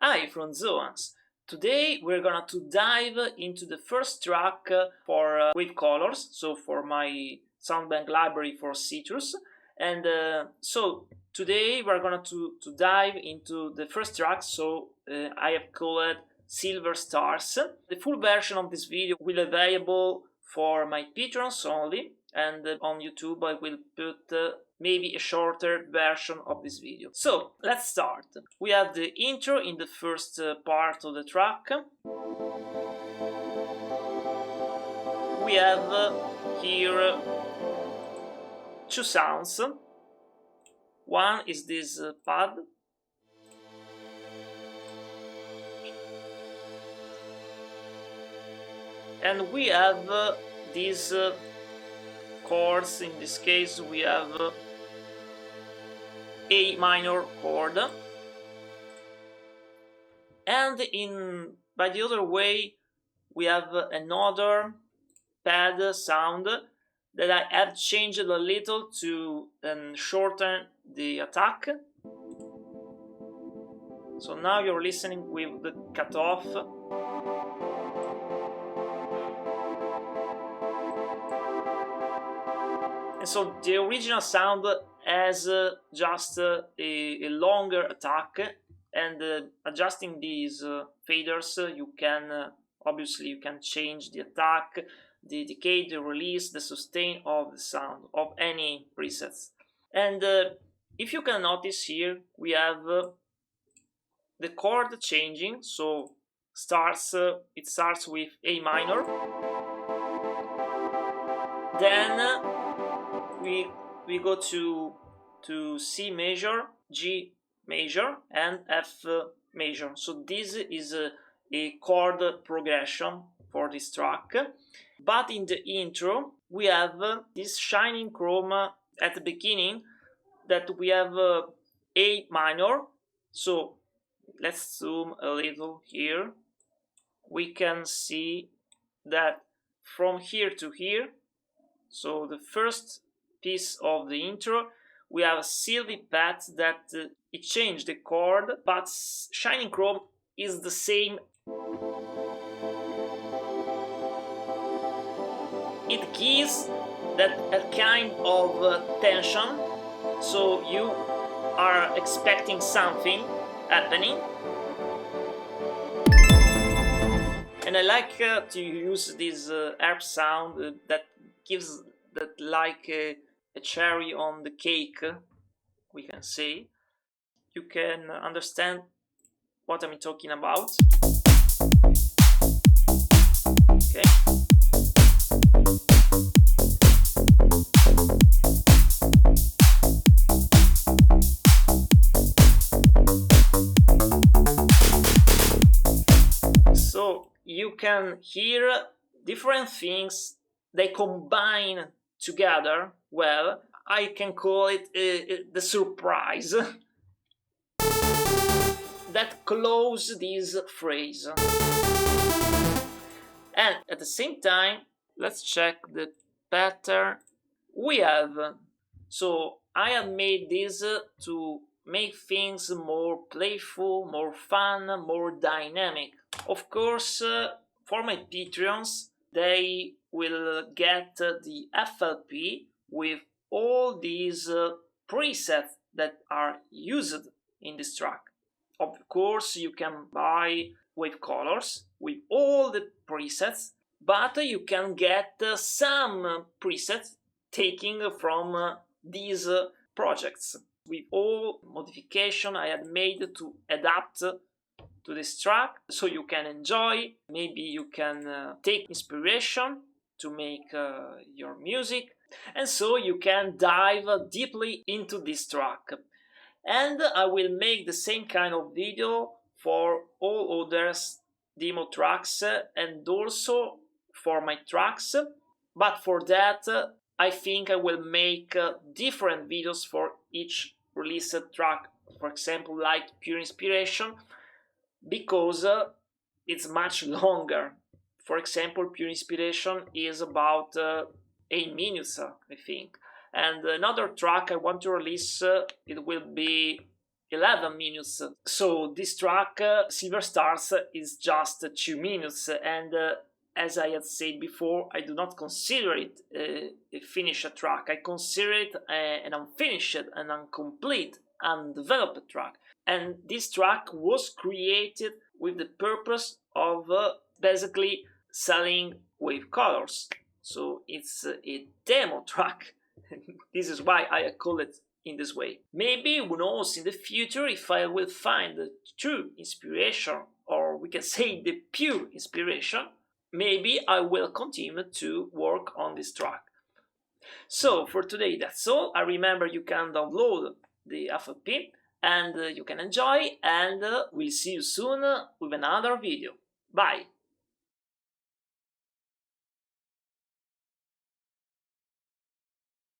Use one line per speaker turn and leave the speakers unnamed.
Hi from Zoans. Today we're gonna to dive into the first track for with colors, so for my soundbank library for Citrus. And so today we're gonna to dive into the first track, so I have called it Silver Stars. The full version of this video will be available for my patrons only, and on YouTube I will put maybe a shorter version of this video. So let's start. We have the intro in the first part of the track. We have here two sounds. One is this pad, and we have these chords. In this case we have A minor chord, and by the other way we have another pad sound that I have changed a little to shorten the attack. So now you're listening with the cutoff. And so the original sound has just a longer attack, and adjusting these faders you can obviously you can change the attack, the decay, the release, the sustain of the sound of any presets. And if you can notice here, we have the chord changing. So it starts with A minor, then we go to C major, G major, and F major. So this is a chord progression for this track. But in the intro we have this shining chrome at the beginning, that we have A minor. So let's zoom a little here. We can see that from here to here, so the first piece of the intro, we have a Sylvie path that it changed the chord, but shining chrome is the same. It gives that a kind of tension, so you are expecting something happening. And I like to use this harp sound that gives that like a cherry on the cake, we can say. You can understand what I'm talking about. Okay. So you can hear different things, they combine together well. I can call it the surprise that close this phrase. And at the same time, let's check the pattern we have. So I have made this to make things more playful, more fun, more dynamic. Of course, for my Patreons, they will get the FLP with all these presets that are used in this track. Of course, you can buy with colors with all the presets, but you can get some presets taken from these projects with all modification I had made to adapt to this track, so you can enjoy. Maybe you can take inspiration to make your music, and so you can dive deeply into this track. And I will make the same kind of video for all others demo tracks and also for my tracks, but for that I think I will make different videos for each released track, for example like Pure Inspiration, because it's much longer. For example, Pure Inspiration is about 8 minutes, I think. And another track I want to release, it will be 11 minutes. So this track, Silver Stars, is just 2 minutes, and as I had said before, I do not consider it a finished track. I consider it an unfinished, an incomplete, undeveloped track. And this track was created with the purpose of basically selling wave colors. So it's a demo track. This is why I call it in this way. Maybe, who knows, in the future, if I will find the true inspiration, or we can say the pure inspiration, maybe I will continue to work on this track. So for today, that's all. I remember you can download the FLP and you can enjoy, and we'll see you soon with another video. Bye!